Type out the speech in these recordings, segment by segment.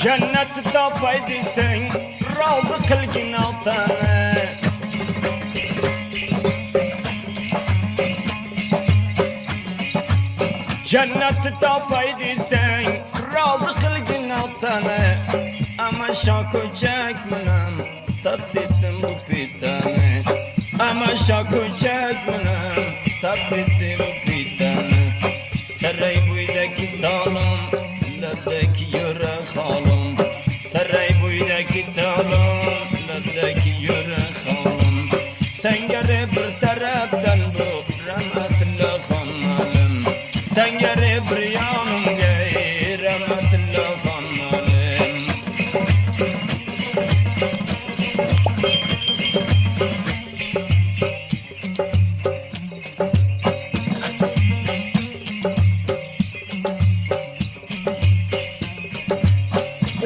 Jannat topaydi sen rozi qilgin otani. Jannat topaydi sen rozi qilgin otani. Ama şako'chak bilan sabt etdim bu pitani. Ama şako'chak bilan sabt etdim bu pitani. Saray bo'yidagi tolim, labdagi yuraq holim. Saray bo'yidagi tolim, labdagi yuraq holim. Sengari bir tarafdan bu rahmatilla xonmalim. Sengari bir yonimga rahmatilla xonmalim.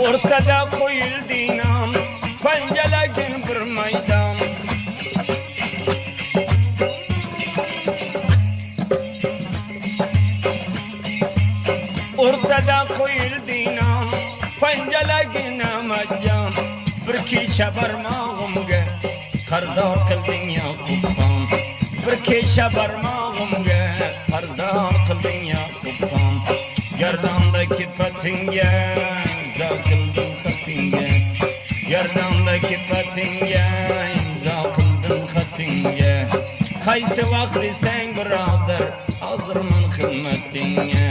Ortada qo'yilding nam, panjalagin bir maydon. Ortada qo'yilding nam, panjalagin maydon. Bir kecha barmog'imga qarzdor qilding Yoqubxon. Bir kecha barmog'imga qarzdor qilding Yoqubxon. Gardondagi patinga imzo qildim xatinga. Gardondagi patinga imzo qildim xatinga. Qaysi vaqt desang birodar, hozirman xizmatingga.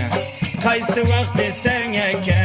Qaysi vaqt desang aka,